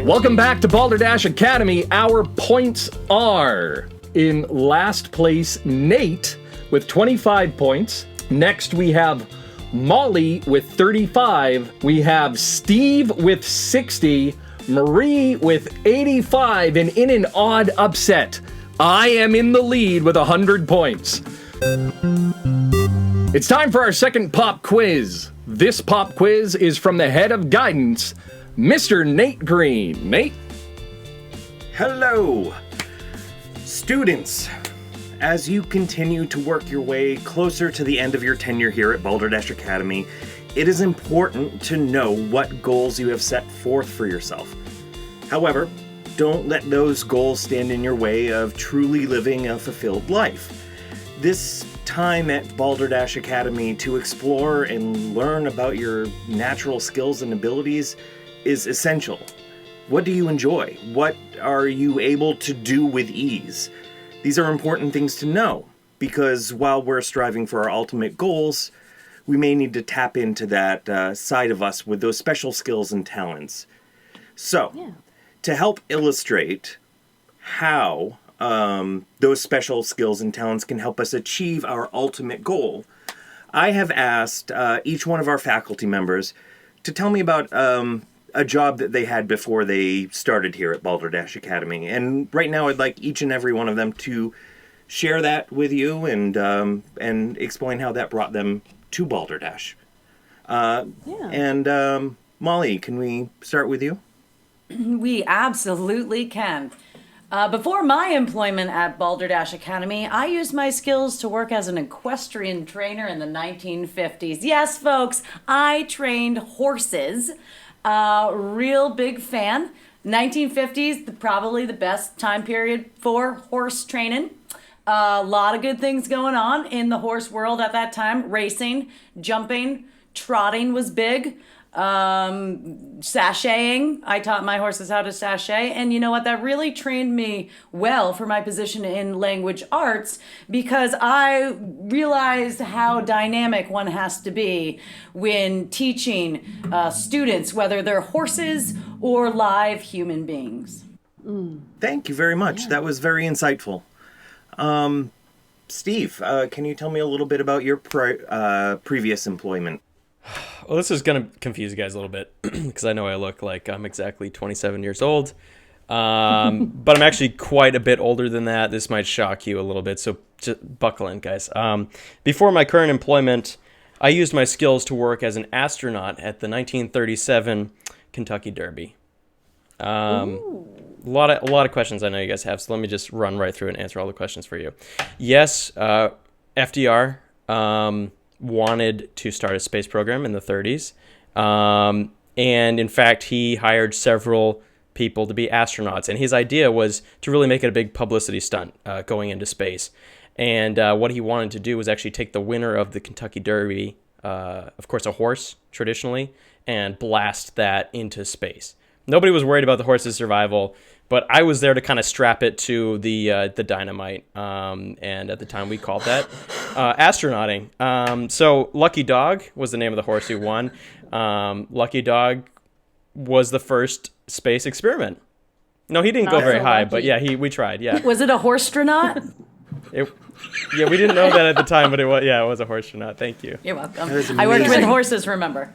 Welcome back to Balderdash Academy. Our points are in last place, Nate with 25 points. Next, we have Molly with 35. We have Steve with 60. Marie with 85. And in an odd upset, I am in the lead with 100 points. It's time for our second pop quiz. This pop quiz is from the head of guidance, Mr. Nate Green. Nate? Hello, students. As you continue to work your way closer to the end of your tenure here at Balderdash Academy, it is important to know what goals you have set forth for yourself. However, don't let those goals stand in your way of truly living a fulfilled life. This time at Balderdash Academy to explore and learn about your natural skills and abilities is essential. What do you enjoy? What are you able to do with ease? These are important things to know, because while we're striving for our ultimate goals, we may need to tap into that side of us with those special skills and talents. So, to help illustrate how those special skills and talents can help us achieve our ultimate goal, I have asked each one of our faculty members to tell me about a job that they had before they started here at Balderdash Academy. And right now I'd like each and every one of them to share that with you and explain how that brought them to Balderdash. And Molly, can we start with you? We absolutely can. Before my employment at Balderdash Academy, I used my skills to work as an equestrian trainer in the 1950s. Yes, folks, I trained horses. Real big fan. 1950s, probably the best time period for horse training. A lot of good things going on in the horse world at that time. Racing, jumping, trotting was big. Sashaying. I taught my horses how to sashay, and you know what? That really trained me well for my position in language arts, because I realized how dynamic one has to be when teaching students, whether they're horses or live human beings. Thank you very much. That was very insightful. Steve, can you tell me a little bit about your previous employment? Well, this is going to confuse you guys a little bit because I know I look like I'm exactly 27 years old, but I'm actually quite a bit older than that. This might shock you a little bit, so just buckle in, guys. Before my current employment, I used my skills to work as an astronaut at the 1937 Kentucky Derby. A lot of questions I know you guys have, so let me just run right through and answer all the questions for you. Yes, FDR wanted to start a space program in the 30s. And in fact, he hired several people to be astronauts. And his idea was to really make it a big publicity stunt going into space. And what he wanted to do was actually take the winner of the Kentucky Derby, of course, a horse traditionally, and blast that into space. Nobody was worried about the horse's survival, but I was there to kind of strap it to the dynamite, and at the time we called that astronauting. So Lucky Dog was the name of the horse who won. Lucky Dog was the first space experiment. No, he didn't go very high, but yeah, we tried. Yeah. Was it a horse-tronaut? Yeah, we didn't know that at the time, but it was a horse-tronaut. Thank you. You're welcome. I worked with horses, remember.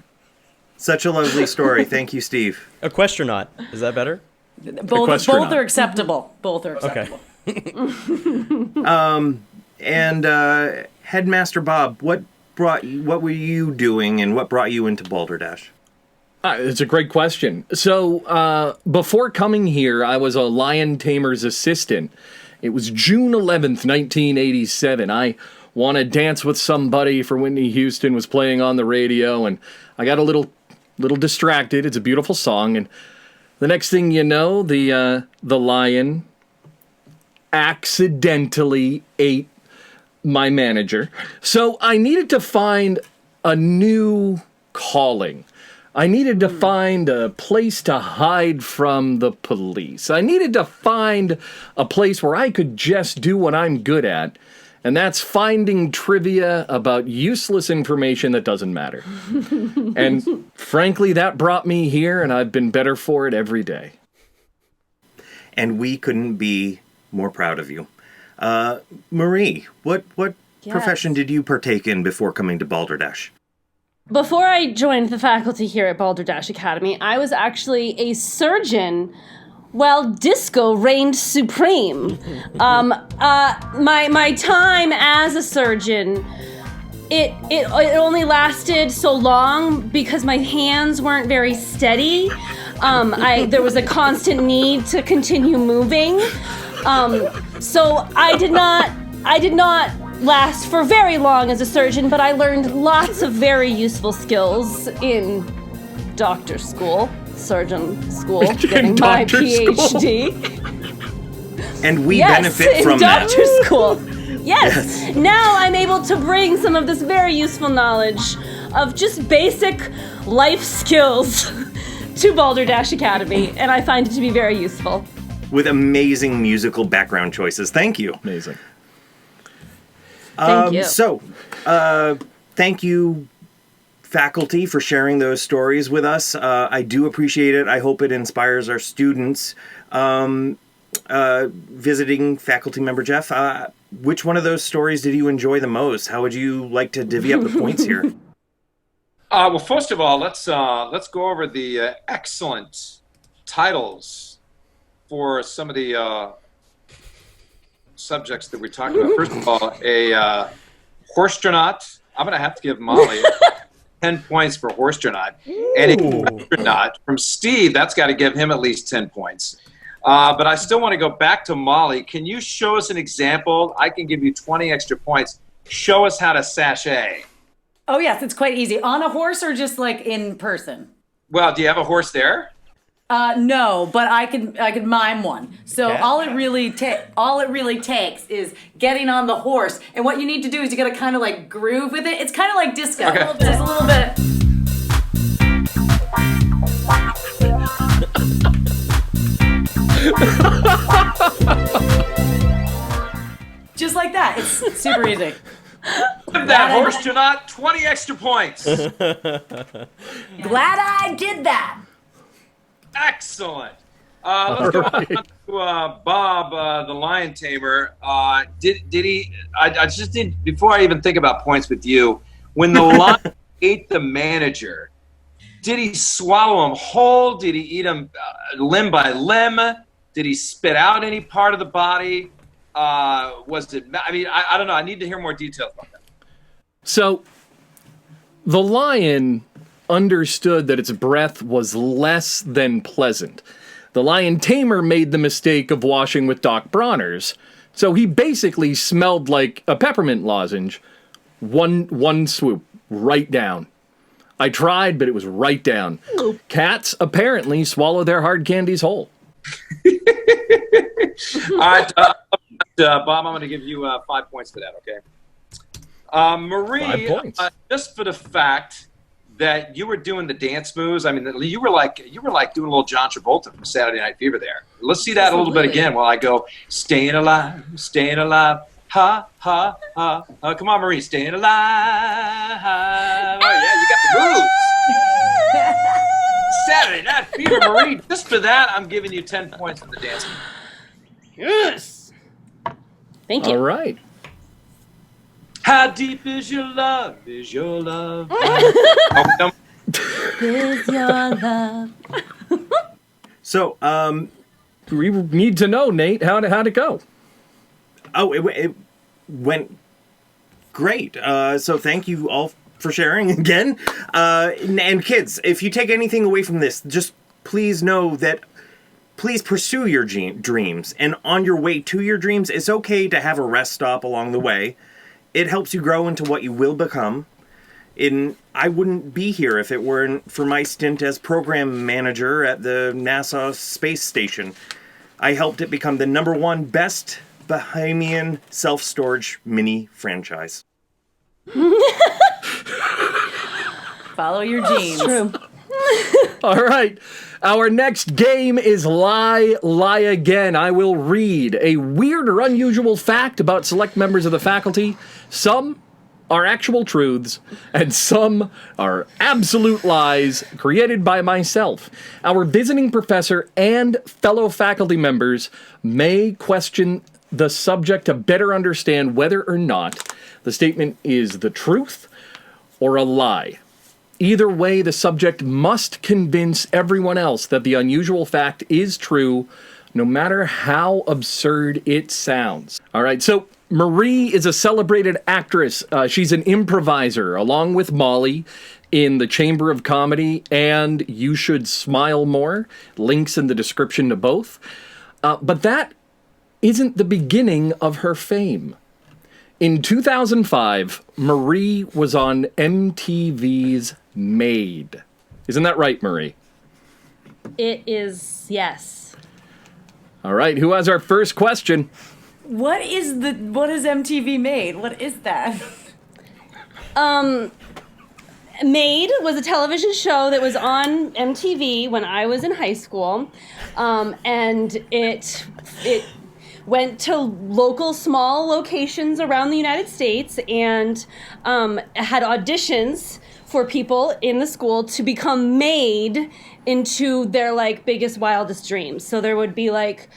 Such a lovely story. Thank you, Steve. Equestronaut. Is that better? Both are acceptable. Both are acceptable. Okay. And Headmaster Bob, what were you doing and what brought you into Balderdash? It's a great question. So before coming here, I was a lion tamer's assistant. It was June 11th, 1987. I wanted to dance with somebody for Whitney Houston was playing on the radio, and I got a little distracted. It's a beautiful song, and the next thing you know, the lion accidentally ate my manager. So I needed to find a new calling. I needed to find a place to hide from the police. I needed to find a place where I could just do what I'm good at, and that's finding trivia about useless information that doesn't matter. And frankly, that brought me here, and I've been better for it every day. and we couldn't be more proud of you. Marie, what profession did you partake in before coming to Balderdash? Before I joined the faculty here at Balderdash Academy, I was actually a surgeon while disco reigned supreme. My time as a surgeon, it only lasted so long because my hands weren't very steady. There was a constant need to continue moving. So I did not last for very long as a surgeon, but I learned lots of very useful skills in doctor school, surgeon school, getting my PhD. And we benefit from that. Doctor school. Yes. Now I'm able to bring some of this very useful knowledge of just basic life skills to Balderdash Academy, and I find it to be very useful. With amazing musical background choices. Thank you. Amazing. Thank you. So, thank you, faculty, for sharing those stories with us. I do appreciate it. I hope it inspires our students. Visiting faculty member Jeff, which one of those stories did you enjoy the most? How would you like to divvy up the points here? Well, first of all, let's go over the excellent titles for some of the subjects that we talked about. First of all, a horsetronaut. I'm going to have to give Molly 10 points for horsetronaut. And a horsetronaut from Steve, that's got to give him at least 10 points. But I still want to go back to Molly. Can you show us an example? I can give you 20 extra points. Show us how to sashay. Oh, yes, it's quite easy. On a horse or just like in person? Well, do you have a horse there? No, but I could mime one. So Okay. all it really takes is getting on the horse. And what you need to do is you got to kind of like groove with it. It's kind of like disco. Okay. There's a little bit. Just like that. It's super easy. Give that horsetronaut 20 extra points. Glad I did that. Excellent. Let's go on to Bob, the lion tamer. Did he? I just did. Before I even think about points with you, when the lion ate the manager, did he swallow him whole? Did he eat him limb by limb? Did he spit out any part of the body? Was it? I mean, I don't know. I need to hear more details about that. So, the lion understood that its breath was less than pleasant. The lion tamer made the mistake of washing with Doc Bronner's, so he basically smelled like a peppermint lozenge. One swoop, right down. I tried, but it was right down. Cats apparently swallow their hard candies whole. All right, Bob, I'm going to give you 5 points for that, okay? Marie, 5 points. Just for the fact that you were doing the dance moves, I mean, you were like doing a little John Travolta from Saturday Night Fever there. Let's see that a little bit again while I go, staying alive, ha, ha, ha. Come on, Marie, staying alive. Oh, yeah, you got the moves. Saturday Night Fever, Marie. Just for that, I'm giving you 10 points for the dance move. Yes. Thank you. All right. How deep is your love? Is your love? Is your love. So, We need to know, Nate, how'd it go? oh, it went great. So thank you all for sharing again. And kids, if you take anything away from this, just please know that please pursue your dreams. And on your way to your dreams, it's okay to have a rest stop along the way. It helps you grow into what you will become. I wouldn't be here if it weren't for my stint as program manager at the NASA Space Station. I helped it become the #1 best Bahamian self-storage mini franchise. Follow your genes. True. All right. Our next game is Lie Again. I will read a weird or unusual fact about select members of the faculty. Some are actual truths, and some are absolute lies created by myself. Our visiting professor and fellow faculty members may question the subject to better understand whether or not the statement is the truth or a lie. Either way, the subject must convince everyone else that the unusual fact is true, no matter how absurd it sounds. All right, so Marie is a celebrated actress. She's an improviser, along with Molly, in the Chamber of Comedy and You Should Smile More. Links in the description to both. But that isn't the beginning of her fame. In 2005, Marie was on MTV's Made. Isn't that right, Marie? It is, yes. All right, who has our first question? What is MTV Made? What is that? Made was a television show that was on MTV when I was in high school, and it went to local small locations around the United States and had auditions for people in the school to become made into their like biggest, wildest dreams. So there would be like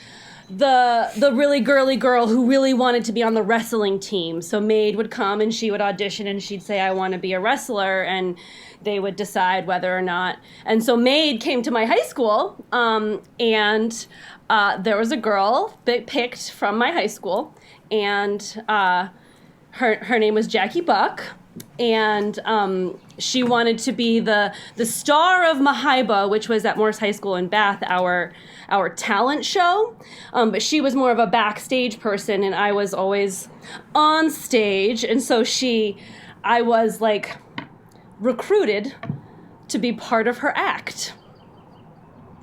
the really girly girl who really wanted to be on the wrestling team. So Maid would come and she would audition and she'd say, I want to be a wrestler, and they would decide whether or not. And so Maid came to my high school, and there was a girl that picked from my high school, and her name was Jackie Buck, and she wanted to be the star of Mahiba, which was at Morse High School in Bath, our talent show. But she was more of a backstage person, and I was always on stage. And so I was like recruited to be part of her act.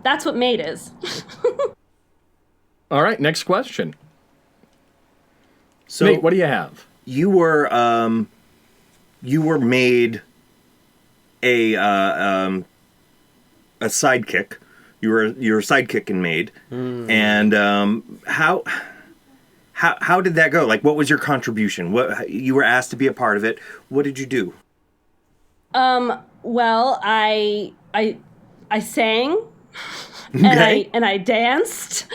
That's what Made is. All right, next question. So Nate, what do you have? You were made a sidekick. You're a sidekick in Made, and how did that go? Like, what was your contribution? What you were asked to be a part of it? What did you do? Well, I sang. Okay. And I danced,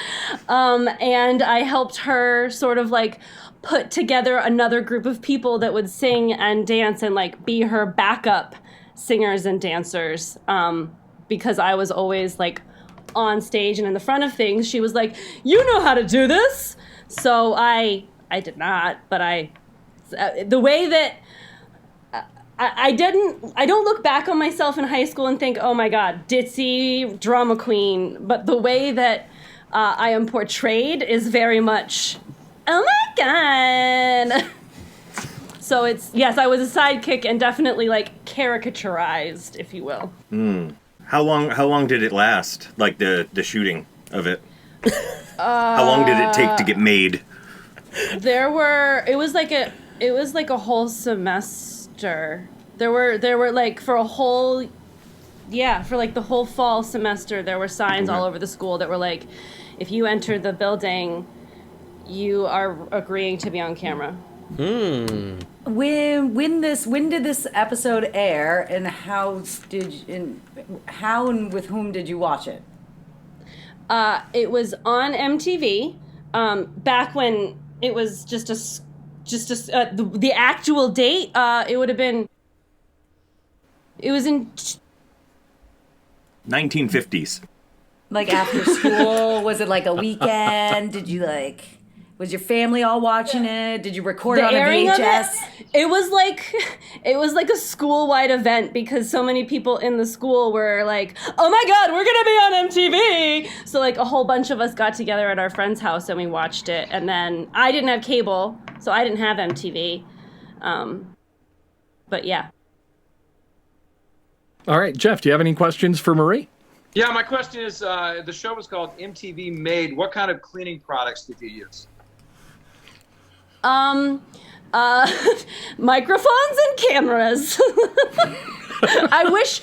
and I helped her sort of like put together another group of people that would sing and dance and like be her backup singers and dancers, because I was always like on stage and in the front of things. She was like, you know how to do this. So I did not, but the way that I don't look back on myself in high school and think, oh my God, ditzy drama queen. But the way that I am portrayed is very much, oh my God. So yes, I was a sidekick and definitely like caricaturized, if you will. How long did it last? Like the shooting of it? How long did it take to get made? It was like a whole semester. There were like for like the whole fall semester, there were signs all over the school that were like, if you enter the building, you are agreeing to be on camera. When did this episode air, and how and with whom did you watch it? It was on MTV, back when it was just the actual date. It would have been. It was in 1950s. Like after school? Was it like a weekend? Did you like? Was your family all watching it? Did you record it on a VHS? It was like a school-wide event because so many people in the school were like, "Oh my God, we're gonna be on MTV!" So like a whole bunch of us got together at our friend's house and we watched it. And then I didn't have cable, so I didn't have MTV. But yeah. All right, Jeff, do you have any questions for Marie? Yeah, my question is, the show was called MTV Made. What kind of cleaning products did you use? Microphones and cameras. I wish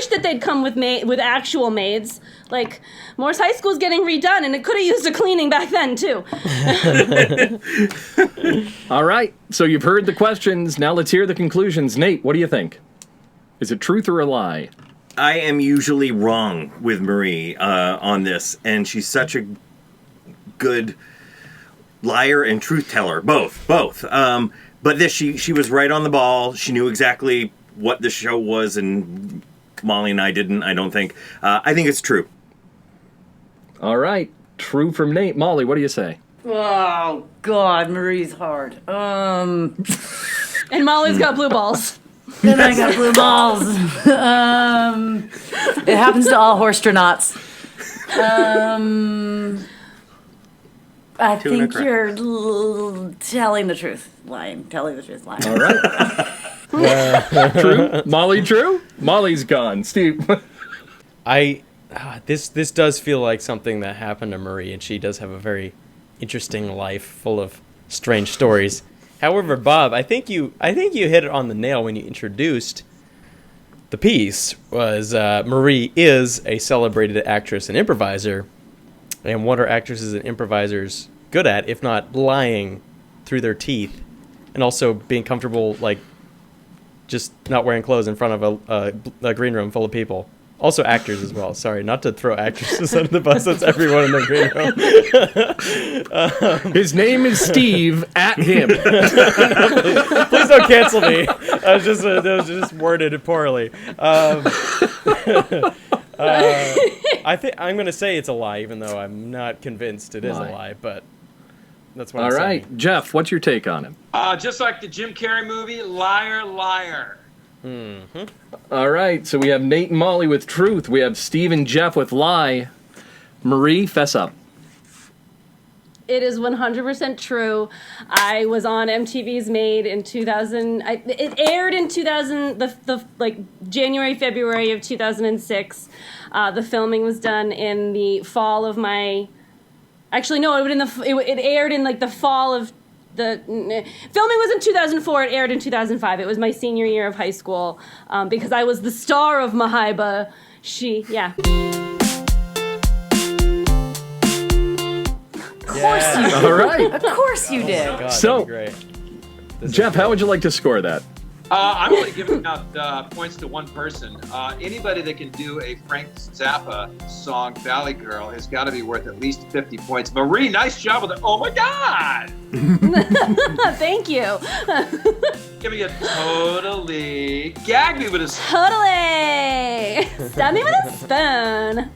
that they'd come with actual maids. Like, Morse High School's getting redone, and it could have used a cleaning back then, too. All right, so you've heard the questions. Now let's hear the conclusions. Nate, what do you think? Is it truth or a lie? I am usually wrong with Marie on this, and she's such a good liar and truth teller, both. But this, she was right on the ball. She knew exactly what the show was, and Molly and I didn't, I don't think. I think it's true. All right, true from Nate. Molly, what do you say? Oh, God, Marie's hard. And Molly's got blue balls. Then I got blue balls. It happens to all horstronauts. I think you're telling the truth. Telling the truth. Lying. All right. True? Molly, true? Molly's gone. Steve. This does feel like something that happened to Marie, and she does have a very interesting life full of strange stories. However, Bob, I think you hit it on the nail when you introduced the piece. Was Marie is a celebrated actress and improviser, and what are actresses and improvisers good at, if not lying through their teeth, and also being comfortable, like just not wearing clothes in front of a green room full of people. Also actors as well. Sorry, not to throw actresses under the bus. That's everyone in the green room. His name is Steve. At him. Please don't cancel me. That was just worded poorly. I think I'm going to say it's a lie, even though I'm not convinced it is a lie. But that's what I'm saying. All right, Jeff, what's your take on him? Just like the Jim Carrey movie, Liar, Liar. Mm-hmm. All right, so we have Nate and Molly with truth. We have Steve and Jeff with lie. Marie, fess up. It is 100% true. I was on MTV's Made in 2000. It aired in 2000, January, February of 2006. The filming was done in the fall of my. Actually, no, it aired in the fall of. The filming was in 2004. It aired in 2005. It was my senior year of high school because I was the star of Mahiba. Of course you did. All right. Of course you did. God, So, that'd be great. Jeff, how would you like to score that? I'm only giving out points to one person. Anybody that can do a Frank Zappa song, Valley Girl, has got to be worth at least 50 points. Marie, nice job with it. Oh, my God. Thank you. Give me a totally. Gag me with a spoon. Totally. Stab me with a spoon.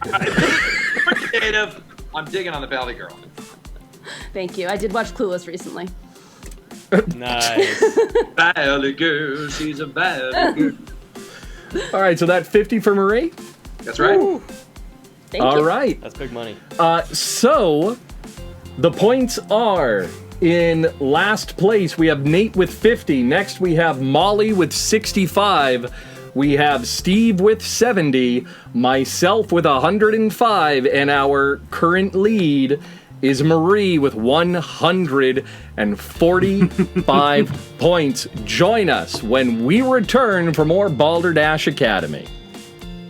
Creative. I'm digging on the Valley Girl. Thank you. I did watch Clueless recently. Nice. Valley Girl, she's a Valley Girl. All right, so that 50 for Marie? That's right. Ooh. Thank you. All right. That's big money. So the points are in last place. We have Nate with 50. Next, we have Molly with 65. We have Steve with 70. Myself with 105. And our current lead is Marie with 145 points. Join us when we return for more Balderdash Academy.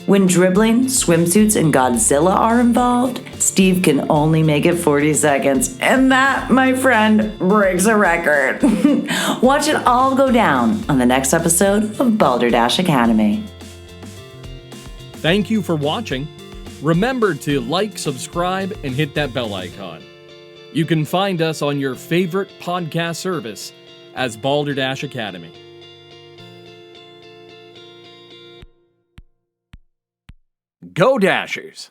When dribbling, swimsuits, and Godzilla are involved, Steve can only make it 40 seconds. And that, my friend, breaks a record. Watch it all go down on the next episode of Balderdash Academy. Thank you for watching. Remember to like, subscribe, and hit that bell icon. You can find us on your favorite podcast service as Balderdash Academy. Go Dashers!